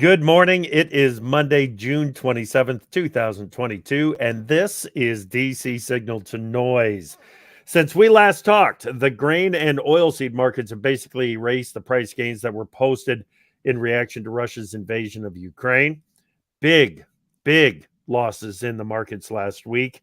Good morning. It is Monday, June 27th, 2022, and this is DC Signal to Noise. Since we last talked, the grain and oilseed markets have basically erased the price gains that were posted in reaction to Russia's invasion of Ukraine. Big, big losses in the markets last week.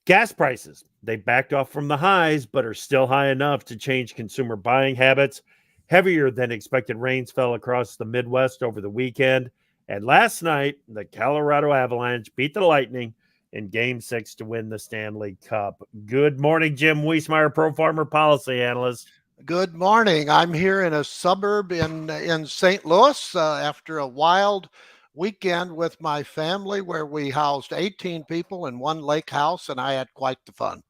Gas prices, they backed off from the highs, but are still high enough to change consumer buying habits. Heavier than expected rains fell across the Midwest over the weekend. And last night, the Colorado Avalanche beat the Lightning in Game 6 to win the Stanley Cup. Good morning, Jim Wiesmeyer, Pro Farmer Policy Analyst. Good morning. I'm here in a suburb in St. Louis after a wild weekend with my family where we housed 18 people in one lake house, and I had quite the fun.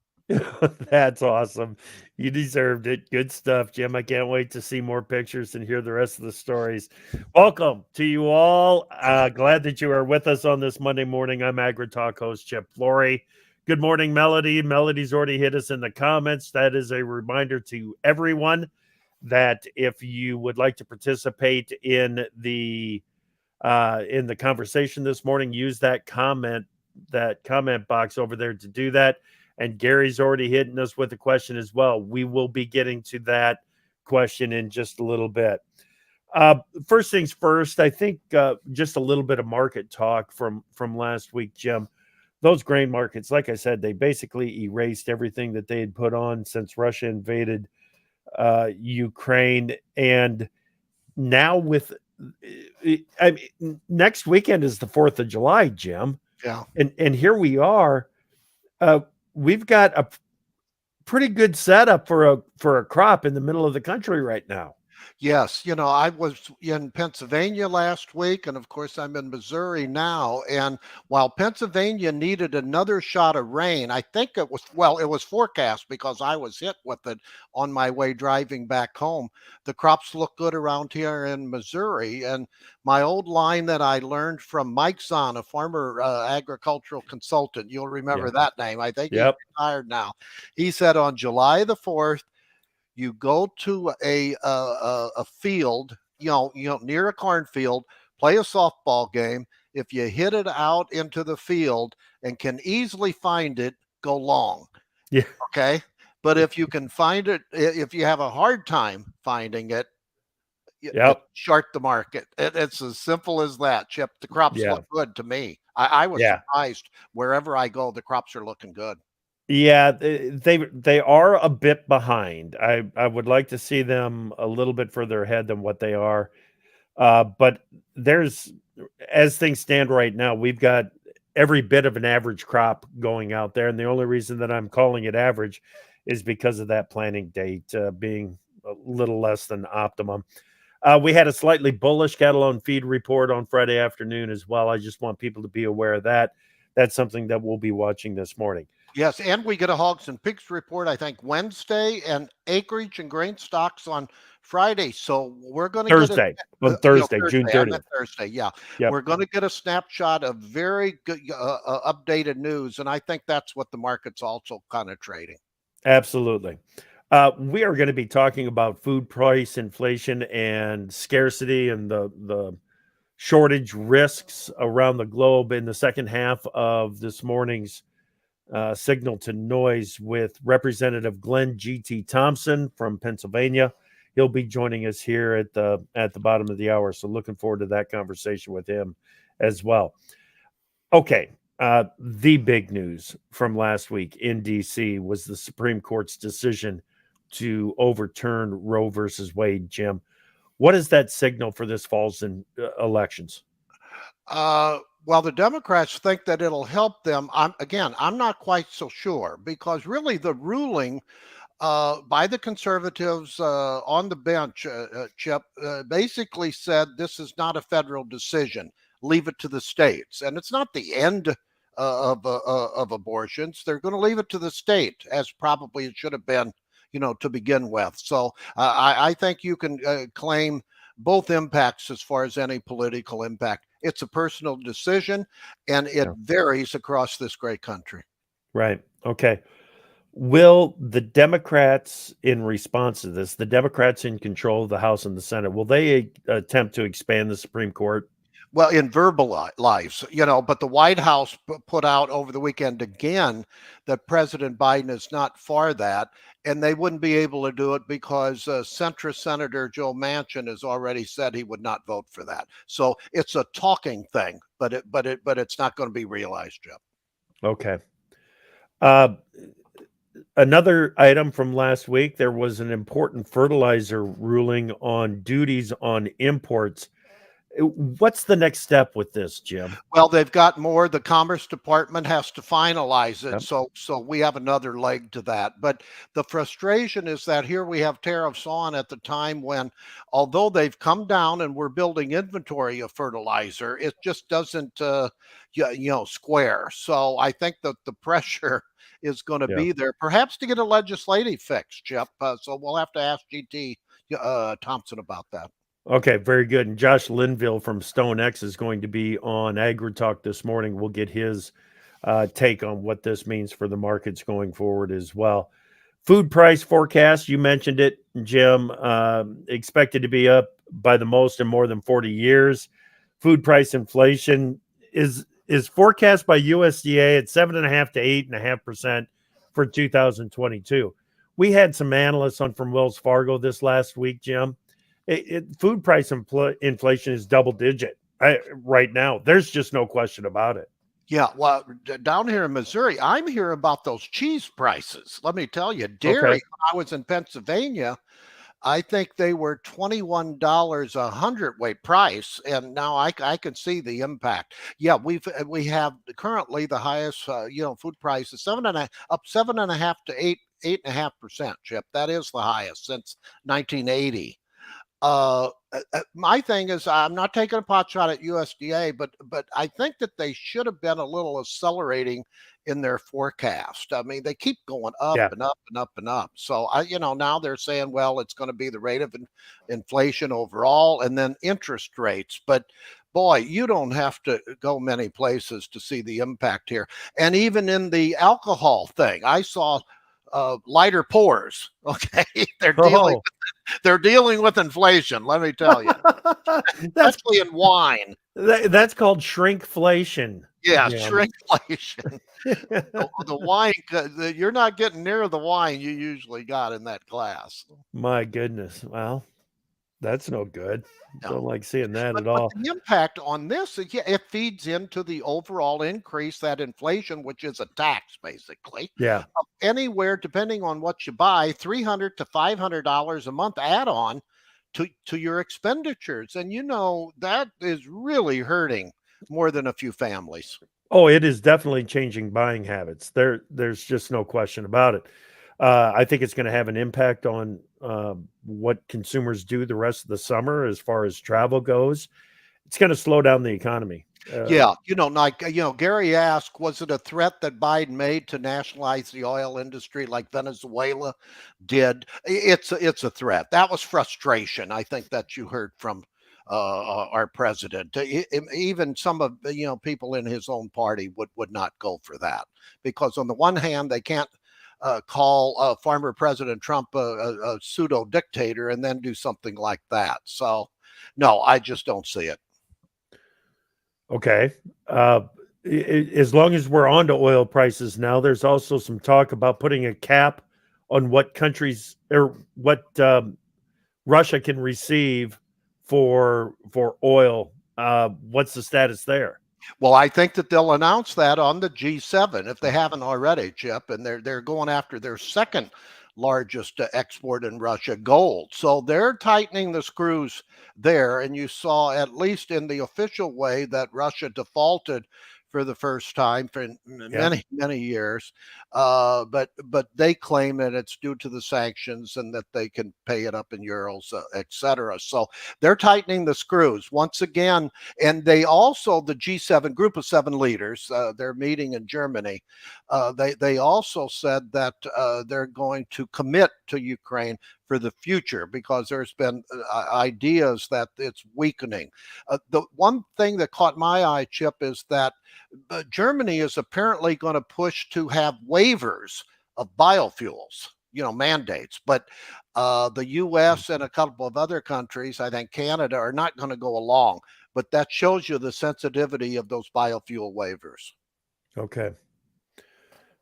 That's awesome. You deserved it. Good stuff, Jim. I can't wait to see more pictures and hear the rest of the stories. Welcome to you all. Glad that you are with us on this Monday morning. I'm AgriTalk host Chip Flory. Good morning, Melody. Melody's already hit us in the comments. That is a reminder to everyone that if you would like to participate in the conversation this morning, use that comment box over there to do that. And Gary's already hitting us with a question as well. We will be getting to that question in just a little bit. First things first, I think just a little bit of market talk from last week, Jim. Those grain markets, like I said, they basically erased everything that they had put on since Russia invaded Ukraine. And now next weekend is the 4th of July, Jim. Yeah. And here we are. We've got a pretty good setup for a crop in the middle of the country right now. Yes, I was in Pennsylvania last week, and of course I'm in Missouri now. And while Pennsylvania needed another shot of rain, I think it was forecast because I was hit with it on my way driving back home. The crops look good around here in Missouri. And my old line that I learned from Mike Zahn, a former agricultural consultant, you'll remember that name. I think he's retired now. He said on July the 4th, you go to a field, near a cornfield, play a softball game. If you hit it out into the field and can easily find it, go long. Yeah. Okay. But if you can find it, if you have a hard time finding it, short the market. It's as simple as that, Chip. The crops look good to me. I was surprised. Wherever I go, the crops are looking good. Yeah, they are a bit behind. I would like to see them a little bit further ahead than what they are. But as things stand right now, we've got every bit of an average crop going out there. And the only reason that I'm calling it average is because of that planting date being a little less than optimum. We had a slightly bullish cattle on feed report on Friday afternoon as well. I just want people to be aware of that. That's something that we'll be watching this morning. Yes, and we get a hogs and pigs report, I think, Wednesday, and acreage and grain stocks on Friday. So we're going to Thursday, June 30th. Thursday, yeah. Yep. We're going to get a snapshot of very good updated news, and I think that's what the market's also kind of trading. Absolutely. We are going to be talking about food price inflation and scarcity and the shortage risks around the globe in the second half of this morning's Signal to Noise with Representative Glenn G.T. Thompson from Pennsylvania. He'll be joining us here at the bottom of the hour. So looking forward to that conversation with him as well. Okay. The big news from last week in D.C. was the Supreme Court's decision to overturn Roe versus Wade, Jim. What does that signal for this fall's elections? Well, the Democrats think that it'll help them. I'm not quite so sure, because really the ruling by the conservatives on the bench, Chip, basically said this is not a federal decision. Leave it to the states. And it's not the end of abortions. They're going to leave it to the state, as probably it should have been, to begin with. So I think you can claim both impacts as far as any political impact. It's a personal decision, and it varies across this great country. Right. Okay. Will the Democrats, in response to this, the Democrats in control of the House and the Senate, will they attempt to expand the Supreme Court? Well, in verbal lives, but the White House put out over the weekend again that President Biden is not for that, and they wouldn't be able to do it because centrist Senator Joe Manchin has already said he would not vote for that. So it's a talking thing, but it's not going to be realized, Jeff. Okay. Uh, Another item from last week, there was an important fertilizer ruling on duties on imports. What's the next step with this, Jim? Well, they've got more. The Commerce Department has to finalize it, Yep. so we have another leg to that. But the frustration is that here we have tariffs on at the time when, although they've come down and we're building inventory of fertilizer, it just doesn't, square. So I think that the pressure is going to Yeah. be there, perhaps to get a legislative fix, Jeff. So we'll have to ask GT Thompson about that. Okay, very good. And Josh Linville from StoneX is going to be on AgriTalk this morning. We'll get his take on what this means for the markets going forward as well. Food price forecast, you mentioned it, Jim, expected to be up by the most in more than 40 years. Food price inflation is forecast by USDA at 7.5 to 8.5% for 2022. We had some analysts on from Wells Fargo this last week, Jim. Food price inflation is double digit right now. There's just no question about it. Yeah, well, down here in Missouri, I'm hearing about those cheese prices. Let me tell you, dairy, Okay. when I was in Pennsylvania, I think they were $21 a hundredweight price, and now I can see the impact. Yeah, we have currently the highest, food price is 7.5 to 8.5%. Chip, that is the highest since 1980. My thing is, I'm not taking a pot shot at USDA, but I think that they should have been a little accelerating in their forecast. I mean, they keep going up Yeah. and up and up and up. So now they're saying, well, it's going to be the rate of inflation overall, and then interest rates. But boy, you don't have to go many places to see the impact here. And even in the alcohol thing, I saw lighter pours. Okay, Oh, they're dealing with inflation, let me tell you, that's especially in wine. that's called shrinkflation, Yeah, Jim. shrinkflation. The wine, you're not getting near the wine you usually got in that glass. My goodness. Well, that's no good. No. Don't like seeing that But at all. the impact on this, yeah, it feeds into the overall increase, that inflation, which is a tax basically. Yeah. Anywhere, depending on what you buy, $300 to $500 a month add on to your expenditures. And that is really hurting more than a few families. Oh, it is definitely changing buying habits. There's just no question about it. I think it's going to have an impact on what consumers do the rest of the summer as far as travel goes. It's going to slow down the economy. Yeah, Gary asked, was it a threat that Biden made to nationalize the oil industry like Venezuela did? It's a threat. That was frustration, I think, that you heard from our president. Even some of people in his own party would not go for that, because on the one hand they can't call former President Trump a pseudo dictator and then do something like that. So no, I just don't see it. Okay. As long as we're on to oil prices now, there's also some talk about putting a cap on what countries or what Russia can receive for oil. What's the status there? Well, I think that they'll announce that on the G7 if they haven't already, Chip, and they're going after their second largest export in Russia, gold. So they're tightening the screws there, and you saw, at least in the official way, that Russia defaulted for the first time for many years. But they claim that it's due to the sanctions and that they can pay it up in euros, etc. So they're tightening the screws once again. And they also, the G7 group of 7 leaders, they're meeting in Germany. They also said that they're going to commit to Ukraine for the future, because there's been ideas that it's weakening. The one thing that caught my eye, Chip, is that Germany is apparently going to push to have waivers of biofuels, mandates. But the U.S. and a couple of other countries, I think Canada, are not going to go along but that shows you the sensitivity of those biofuel waivers. Okay.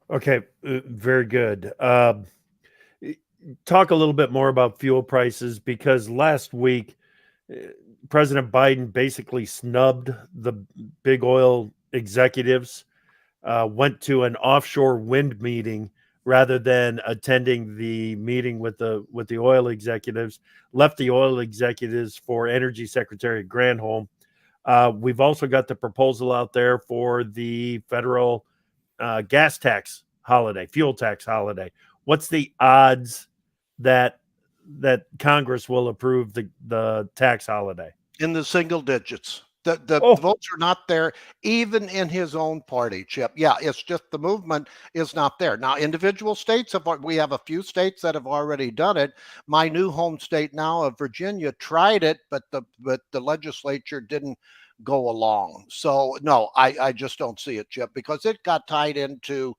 Okay. Very good. Talk a little bit more about fuel prices, because last week President Biden basically snubbed the big oil executives, went to an offshore wind meeting rather than attending the meeting with the oil executives, left the oil executives for Energy Secretary Granholm. We've also got the proposal out there for the federal gas tax holiday, fuel tax holiday. What's the odds that Congress will approve the tax holiday? In the single digits. The Oh, votes are not there, even in his own party, Chip. Yeah, it's just the movement is not there. Now, individual states we have a few states that have already done it. My new home state now of Virginia tried it, but the legislature didn't go along. So no, I just don't see it, Chip, because it got tied into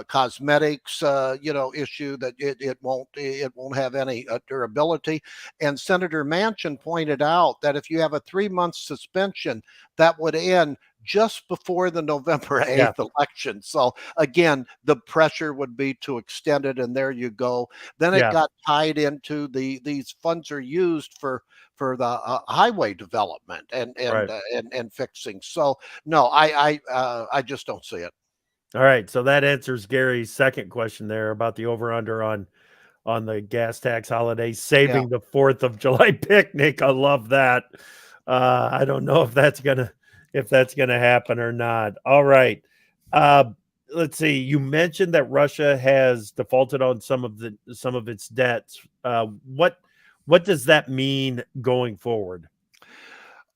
cosmetics, issue that it won't have any durability. And Senator Manchin pointed out that if you have a 3-month suspension, that would end just before the November 8th yeah, election. So again, the pressure would be to extend it, and there you go. Then it yeah, got tied into these funds are used for the highway development right. and fixing. So no, I just don't see it. All right, so that answers Gary's second question there about the over under on the gas tax holiday, Yeah. saving the 4th of July picnic. I love that. I don't know if that's gonna happen or not. All right. Uh, let's see. You mentioned that Russia has defaulted on some of its debts. What does that mean going forward?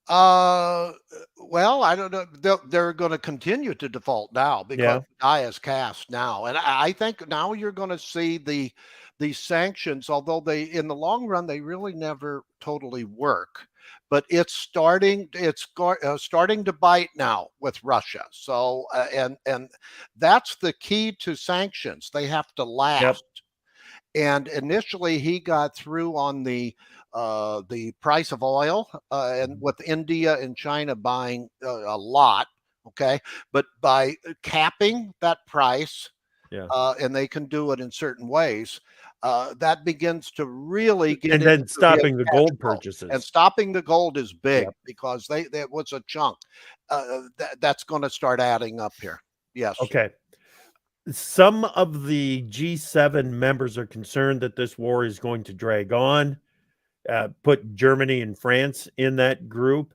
Uh, well, I don't know. They're going to continue to default now because Yeah. the die is cast now, and I think now you're going to see these sanctions. Although they, in the long run, they really never totally work, but it's starting to bite now with Russia. So, and that's the key to sanctions. They have to Yep. last. And initially, he got through on the price of oil, and with India and China buying a lot. Okay, but by capping that price, Yeah. and they can do it in certain ways, that begins to really get And into then his stopping the cash gold flow. And purchases. stopping the gold is big Yep. because that was a chunk. That's going to start adding up here. Yes. Okay. Some of the G7 members are concerned that this war is going to drag on, put Germany and France in that group.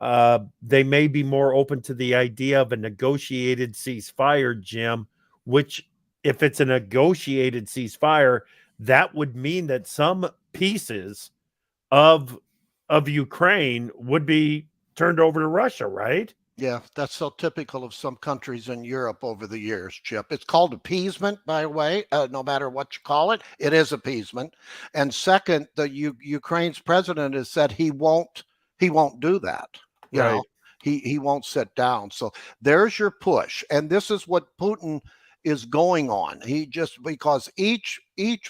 They may be more open to the idea of a negotiated ceasefire, Jim, which, if it's a negotiated ceasefire, that would mean that some pieces of Ukraine would be turned over to Russia, right? Yeah, that's so typical of some countries in Europe over the years, Chip. It's called appeasement, by the way. No matter what you call it, it is appeasement. And second, the Ukraine's president has said he won't do that. You know, Right. he won't sit down. So there's your push, and this is what Putin is going on. He just because each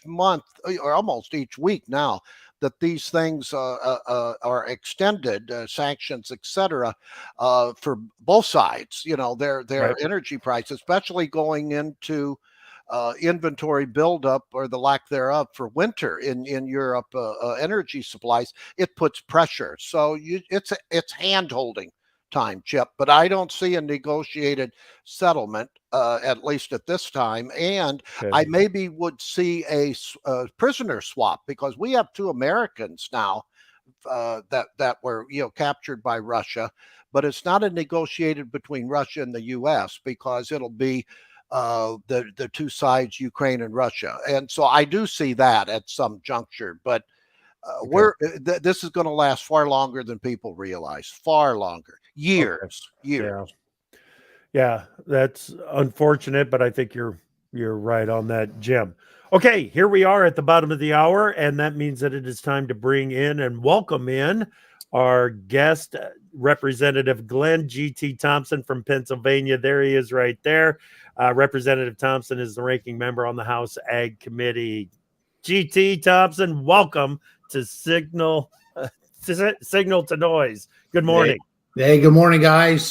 month or almost each week now that these things are extended, sanctions, etc., for both sides. You know, their Right. energy price, especially going into inventory buildup or the lack thereof for winter in Europe, energy supplies, it puts pressure. So it's hand holding time, Chip. But I don't see a negotiated settlement, at least at this time. And Okay. I maybe would see a prisoner swap because we have 2 Americans now that were captured by Russia, but it's not a negotiated between Russia and the U.S. because it'll be the two sides, Ukraine and Russia, and so I do see that at some juncture, but Okay. this is going to last far longer than people realize, far longer, Okay. years. Yeah. Yeah, that's unfortunate, but I think you're right on that, Jim. Okay, here we are at the bottom of the hour, and that means that it is time to bring in and welcome in our guest, Representative Glenn G.T. Thompson from Pennsylvania. There he is right there. Representative Thompson is the ranking member on the House Ag Committee. G.T. Thompson, welcome to Signal to Noise. Good Hey, morning. Hey, good morning, guys.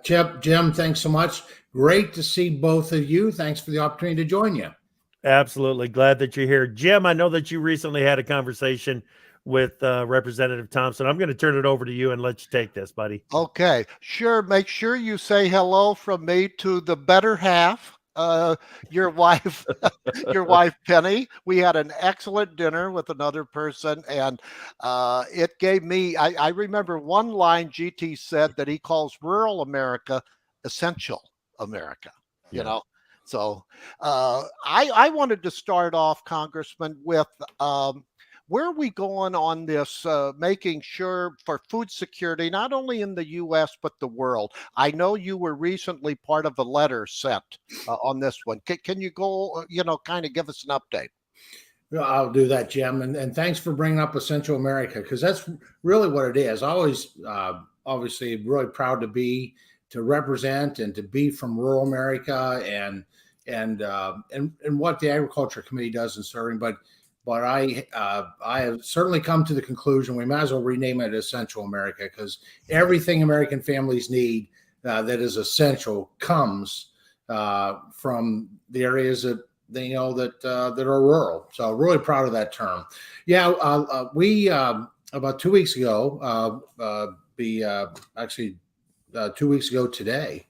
Chip, Jim, thanks so much. Great to see both of you. Thanks for the opportunity to join you. Absolutely. Glad that you're here. Jim, I know that you recently had a conversation with Representative Thompson. I'm going to turn it over to you and let you take this, buddy. Okay, sure. Make sure you say hello from me to the better half, your wife, your wife Penny. We had an excellent dinner with another person, and it gave me. I remember one line GT said that he calls rural America essential America. You Yeah. know, so I wanted to start off, Congressman, with. Where are we going on this, making sure for food security, not only in the U.S., but the world? I know you were recently part of a letter sent on this one. Can you go, kind of give us an update? I'll do that, Jim. And thanks for bringing up Essential America, because that's really what it is. I always, obviously, really proud to represent and to be from rural America and what the Agriculture Committee does in serving. But I have certainly come to the conclusion we might as well rename it Essential America, because everything American families need that is essential comes from the areas that they know that are rural. So really proud of that term. Yeah, we about 2 weeks ago, actually 2 weeks ago today,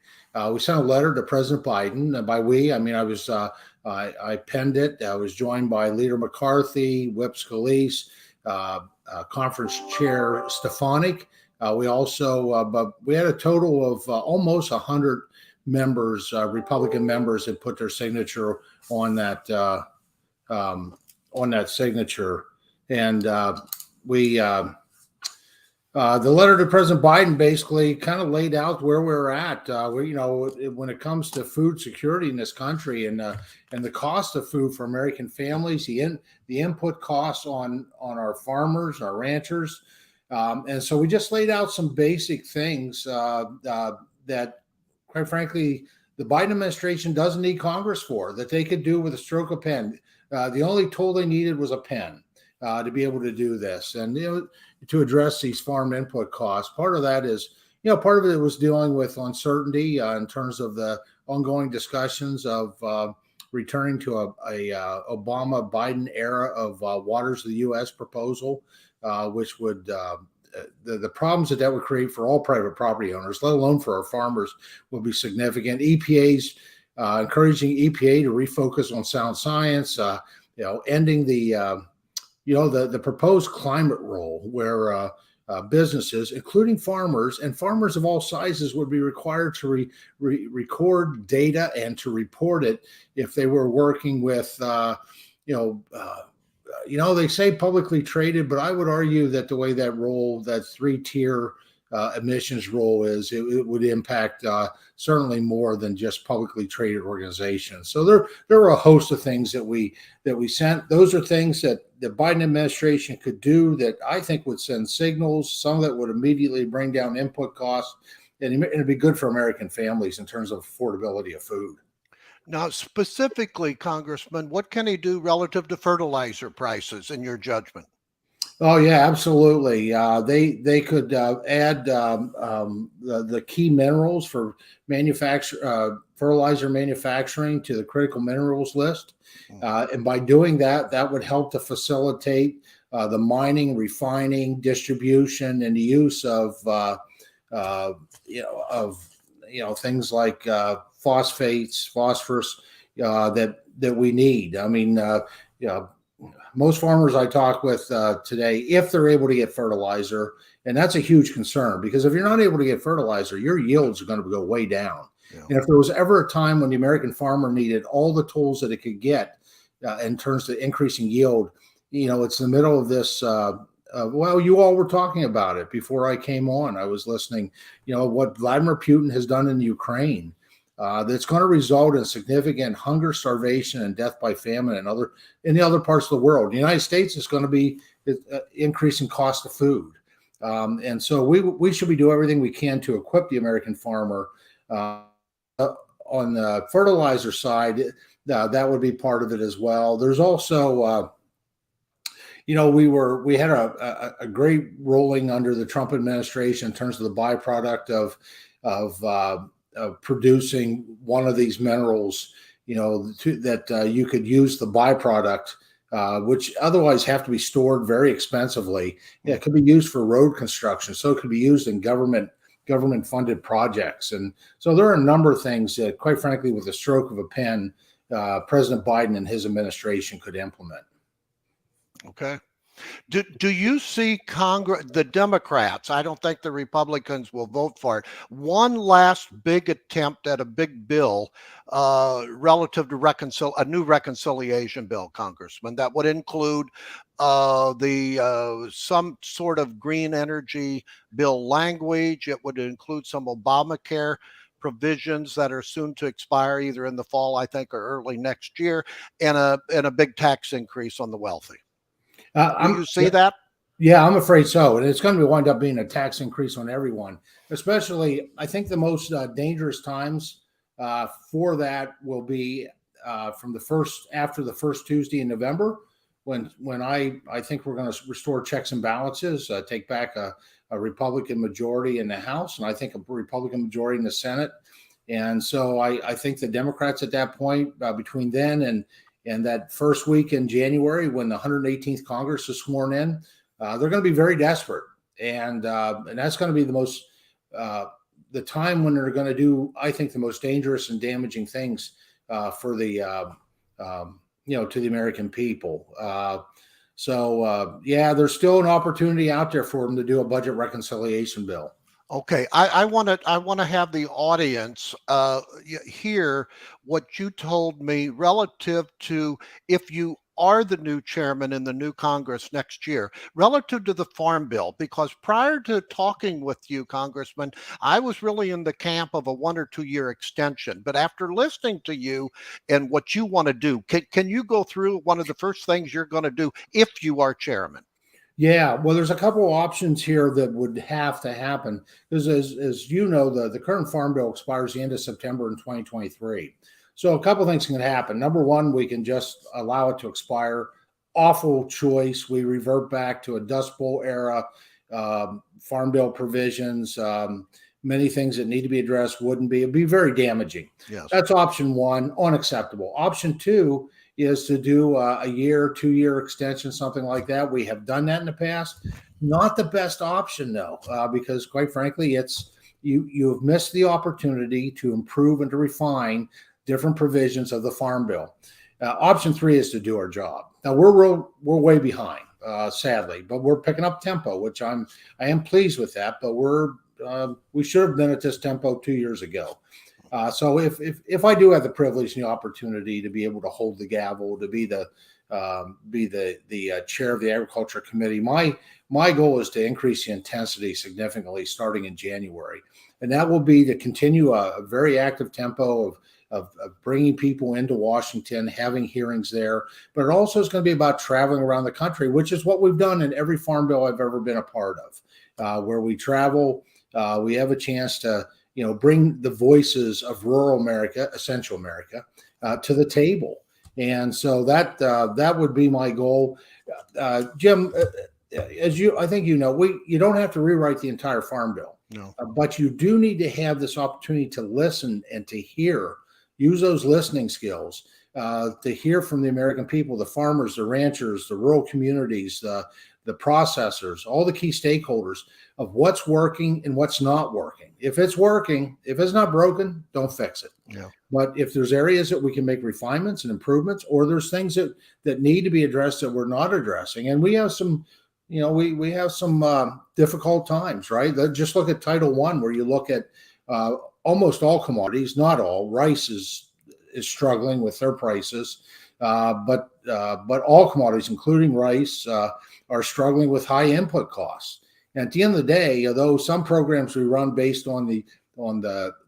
we sent a letter to President Biden. And by we, I mean I penned it. I was joined by Leader McCarthy, Whip Scalise, Conference Chair Stefanik. We also, but we had a total of almost 100 members, Republican members, that put their signature on that signature, and we. The letter to President Biden basically kind of laid out where we're at. When it comes to food security in this country and the cost of food for American families, the input costs on our farmers, our ranchers, and so we just laid out some basic things that, quite frankly, the Biden administration doesn't need Congress for, that they could do with a stroke of pen. The only tool they needed was a pen to be able to do this, and to address these farm input costs. Part of that is, part of it was dealing with uncertainty in terms of the ongoing discussions of returning to a Obama-Biden era of Waters of the U.S. proposal, which would the problems that would create for all private property owners, let alone for our farmers, would be significant. EPA's encouraging EPA to refocus on sound science, ending the proposed climate rule where businesses, including farmers and farmers of all sizes, would be required to record data and to report it if they were working with, they say publicly traded, but I would argue that the way that role, that three-tier emissions role is, it would impact certainly more than just publicly traded organizations. So there were a host of things that we sent. Those are things that the Biden administration could do that I think would send signals. Some that would immediately bring down input costs, and it'd be good for American families in terms of affordability of food. Now, specifically, Congressman, what can he do relative to fertilizer prices, in your judgment? Oh yeah, absolutely. They could add the key minerals for fertilizer manufacturing to the critical minerals list, and by doing that, that would help to facilitate the mining, refining, distribution, and the use of things like phosphates, phosphorus that we need. I mean, most farmers I talk with today, if they're able to get fertilizer, and that's a huge concern, because if you're not able to get fertilizer, your yields are going to go way down. Yeah. And if there was ever a time when the American farmer needed all the tools that it could get in terms of increasing yield, it's the middle of this. Well, you all were talking about it before I came on. I was listening, what Vladimir Putin has done in Ukraine. That's going to result in significant hunger, starvation, and death by famine in the other parts of the world. The United States is going to be increasing cost of food, and so we should be doing everything we can to equip the American farmer. On the fertilizer side, that would be part of it as well. There's also we had a great ruling under the Trump administration in terms of the byproduct of producing one of these minerals, that you could use the byproduct, which otherwise have to be stored very expensively. Yeah, it could be used for road construction, so it could be used in government funded projects. And so there are a number of things that, quite frankly, with the stroke of a pen, President Biden and his administration could implement. Okay. Do you see Congress, the Democrats, I don't think the Republicans will vote for it, one last big attempt at a big bill relative to a new reconciliation bill, Congressman, that would include some sort of green energy bill language. It would include some Obamacare provisions that are soon to expire either in the fall, I think, or early next year, and a big tax increase on the wealthy. Do you see that? Yeah, I'm afraid so. And it's going to wind up being a tax increase on everyone, especially I think the most dangerous times for that will be after the first Tuesday in November, when I think we're going to restore checks and balances, take back a Republican majority in the House, and I think a Republican majority in the Senate. And so I think the Democrats at that point, between then and that first week in January, when the 118th Congress is sworn in, they're going to be very desperate, and that's going to be the time when they're going to do, I think, the most dangerous and damaging things for the to the American people. There's still an opportunity out there for them to do a budget reconciliation bill. Okay, I want to have the audience hear what you told me relative to if you are the new chairman in the new Congress next year, relative to the Farm Bill, because prior to talking with you, Congressman, I was really in the camp of a 1 or 2 year extension. But after listening to you and what you want to do, can you go through one of the first things you're going to do if you are chairman? Yeah, well, there's a couple of options here that would have to happen because, as you know, the current Farm Bill expires the end of September in 2023. So a couple of things can happen. Number one, we can just allow it to expire. Awful choice. We revert back to a Dust Bowl era Farm Bill provisions. Many things that need to be addressed wouldn't be. It'd be very damaging. Yes. That's option one, unacceptable. Option two is to do a year, 2 year extension, something like that. We have done that in the past. Not the best option, though, because quite frankly, it's you have missed the opportunity to improve and to refine different provisions of the Farm Bill. Option three is to do our job. Now we're way behind, sadly, but we're picking up tempo, which I am pleased with that. But we should have been at this tempo 2 years ago. So if I do have the privilege and the opportunity to be able to hold the gavel, to be the chair of the Agriculture Committee, my goal is to increase the intensity significantly starting in January, and that will be to continue a very active tempo of bringing people into Washington, having hearings there, but it also is going to be about traveling around the country, which is what we've done in every Farm Bill I've ever been a part of, where we travel, we have a chance to bring the voices of rural America, essential America, to the table. And so that would be my goal. Jim, as I think you don't have to rewrite the entire Farm Bill. No. But you do need to have this opportunity to listen and to hear, use those listening skills to hear from the American people, the farmers, the ranchers, the rural communities, the processors, all the key stakeholders of what's working and what's not working. If it's working, if it's not broken, don't fix it. Yeah. But if there's areas that we can make refinements and improvements, or there's things that need to be addressed that we're not addressing, and we have some, we have some difficult times, right? Just look at Title I, where you look at almost all commodities, not all. Rice is struggling with their prices, but all commodities, including rice, are struggling with high input costs. And at the end of the day, although some programs we run based on the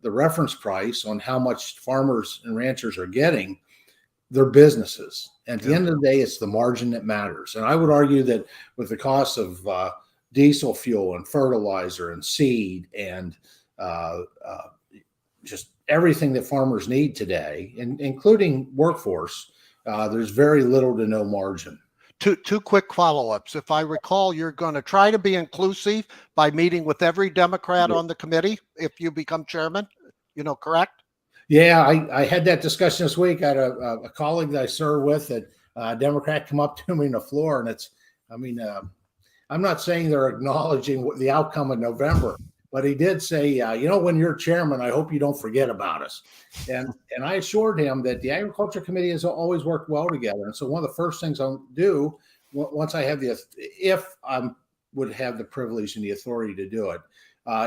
reference price on how much farmers and ranchers are getting, they're businesses. At the end of the day, it's the margin that matters. And I would argue that with the cost of diesel fuel and fertilizer and seed and just everything that farmers need today, including workforce, there's very little to no margin. Two quick follow-ups. If I recall, you're going to try to be inclusive by meeting with every Democrat on the committee if you become chairman, correct? Yeah, I had that discussion this week. I had a colleague that I serve with, that Democrat, come up to me on the floor, and I'm not saying they're acknowledging the outcome of November, but he did say, when you're chairman, I hope you don't forget about us. And I assured him that the Agriculture Committee has always worked well together. And so one of the first things I'll do once I have if I would have the privilege and the authority to do it,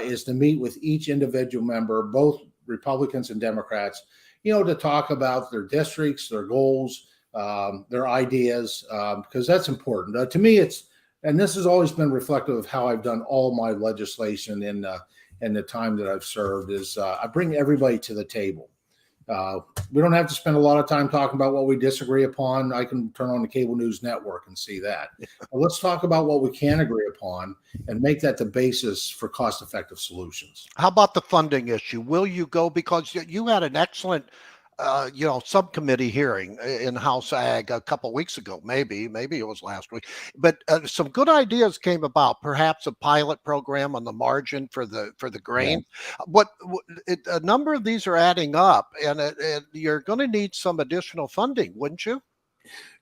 is to meet with each individual member, both Republicans and Democrats, to talk about their districts, their goals, their ideas, because that's important. To me, and this has always been reflective of how I've done all my legislation in the time that I've served, is I bring everybody to the table. We don't have to spend a lot of time talking about what we disagree upon. I can turn on the cable news network and see that. But let's talk about what we can agree upon and make that the basis for cost-effective solutions. How about the funding issue? Will you go, because you had an excellent subcommittee hearing in House Ag a couple weeks ago, maybe it was last week, but some good ideas came about, perhaps a pilot program on the margin for the grain. Yeah. A number of these are adding up, and you're going to need some additional funding, wouldn't you?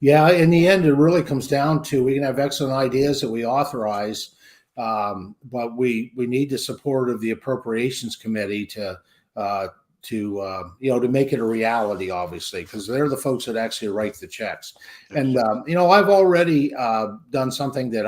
Yeah, in the end, it really comes down to, we can have excellent ideas that we authorize, but we need the support of the Appropriations Committee to make it a reality, obviously, because they're the folks that actually write the checks. And, I've already done something that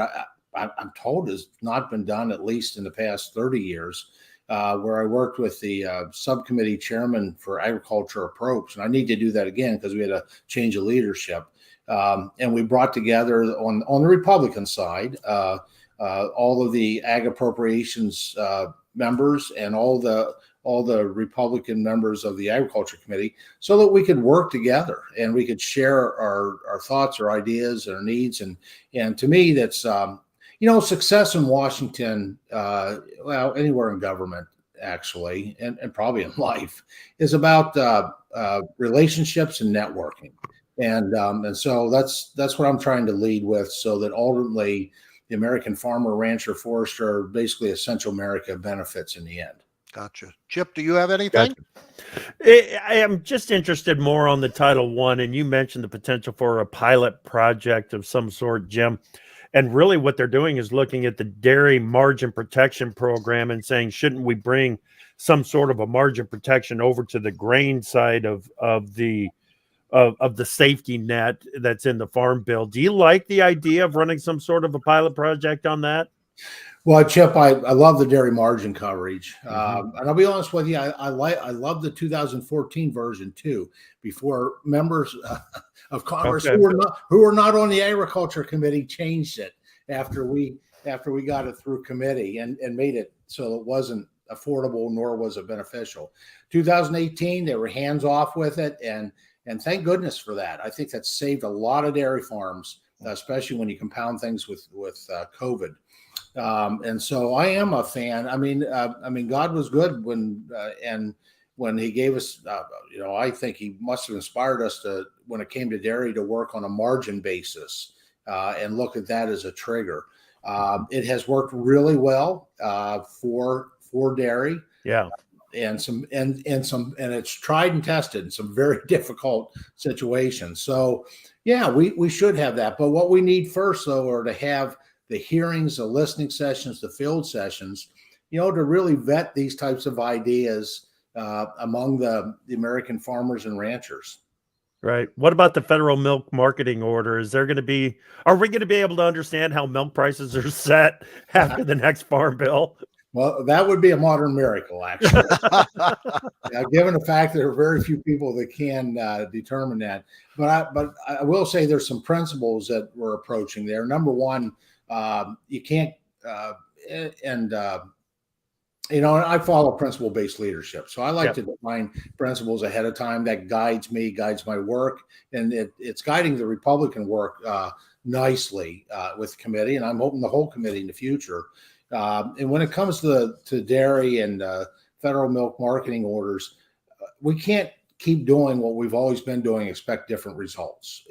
I'm told has not been done, at least in the past 30 years, where I worked with the subcommittee chairman for agriculture approach. And I need to do that again because we had a change of leadership. And we brought together on the Republican side, all of the ag appropriations members and all the Republican members of the Agriculture Committee, so that we could work together and we could share our thoughts, our ideas, our needs. And to me, that's, success in Washington, anywhere in government, actually, and probably in life, is about relationships and networking. And so that's what I'm trying to lead with, so that ultimately the American farmer, rancher, forester, basically essential America, benefits in the end. Gotcha. Chip, do you have anything? Gotcha. I am just interested more on the Title I, and you mentioned the potential for a pilot project of some sort, Jim. And really what they're doing is looking at the dairy margin protection program and saying, shouldn't we bring some sort of a margin protection over to the grain side of the safety net that's in the Farm Bill? Do you like the idea of running some sort of a pilot project on that? Well, Chip, I love the dairy margin coverage, and I'll be honest with you, I love the 2014 version too. Before members of Congress who were not on the Agriculture Committee changed it after we got it through committee and made it so it wasn't affordable, nor was it beneficial. 2018, they were hands off with it, and thank goodness for that. I think that saved a lot of dairy farms, especially when you compound things with COVID. And so I am a fan. I mean, God was good when he gave us, I think he must have inspired us to, when it came to dairy, to work on a margin basis and look at that as a trigger. It has worked really well for dairy. Yeah. And it's tried and tested in some very difficult situations. So yeah, we should have that. But what we need first, though, are to have the hearings, the listening sessions, the field sessions, to really vet these types of ideas among the American farmers and ranchers. Right. What about the federal milk marketing order? Are we going to be able to understand how milk prices are set after the next Farm Bill? Well, that would be a modern miracle, actually. Given the fact that there are very few people that can determine that. But I will say there's some principles that we're approaching there. Number one, you can't, I follow principle-based leadership. So I like to define principles ahead of time. That guides my work, and it's guiding the Republican work nicely with the committee, and I'm hoping the whole committee in the future. And when it comes to dairy and federal milk marketing orders, we can't keep doing what we've always been doing, expect different results.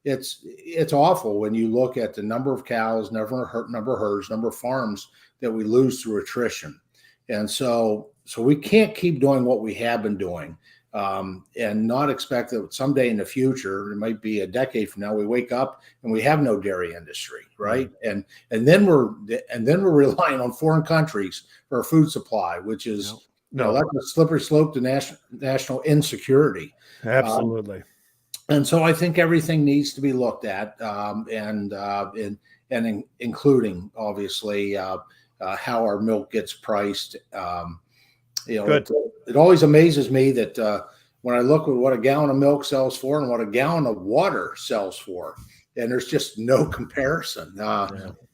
it's awful when you look at the number of cows, number of herds, number of farms that we lose through attrition. And so we can't keep doing what we have been doing, and not expect that someday in the future, it might be a decade from now, we wake up and we have no dairy industry, right? And then we're relying on foreign countries for our food supply, which is that's a slippery slope to national insecurity. Absolutely. And so I think everything needs to be looked at, and including obviously how our milk gets priced. It always amazes me that when I look at what a gallon of milk sells for and what a gallon of water sells for, and there's just no comparison.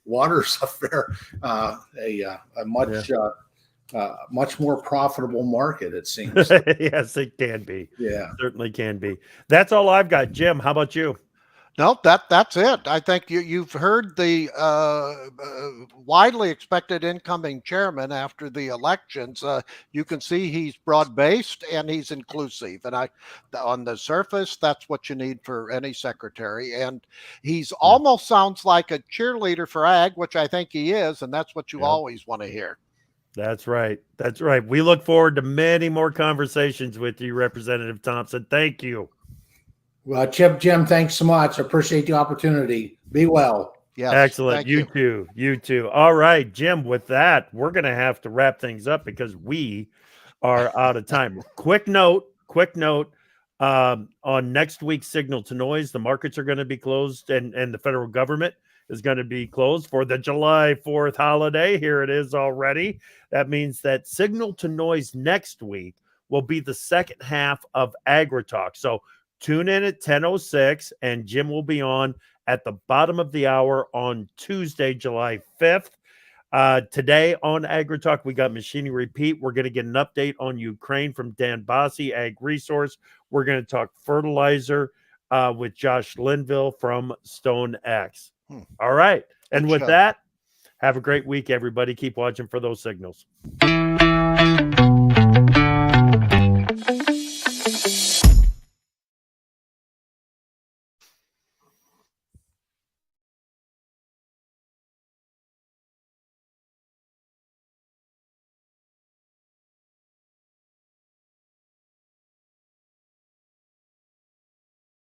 Water's a much more profitable market, it seems. Yes, it can be. Yeah, certainly can be. That's all I've got. Jim, how about you? No, that's it. I think you've heard the widely expected incoming chairman after the elections. You can see he's broad-based and he's inclusive. And on the surface, that's what you need for any secretary. And he's almost sounds like a cheerleader for ag, which I think he is. And that's what you always want to hear. That's right. That's right. We look forward to many more conversations with you, Representative Thompson. Thank you. Well, Jim, thanks so much. I appreciate the opportunity. Be well. Yes, excellent. You too. You too. All right, Jim, with that, we're going to have to wrap things up because we are out of time. Quick note, on next week's Signal to Noise, the markets are going to be closed and the federal government is going to be closed for the July 4th holiday. Here it is already. That means that Signal to Noise next week will be the second half of AgriTalk. So tune in at 10:06, and Jim will be on at the bottom of the hour on Tuesday, July 5th. Today on AgriTalk, we got Machinery Repeat. We're going to get an update on Ukraine from Dan Bossi, Ag Resource. We're going to talk fertilizer with Josh Linville from Stone X. All right. And with that, have a great week, everybody. Keep watching for those signals.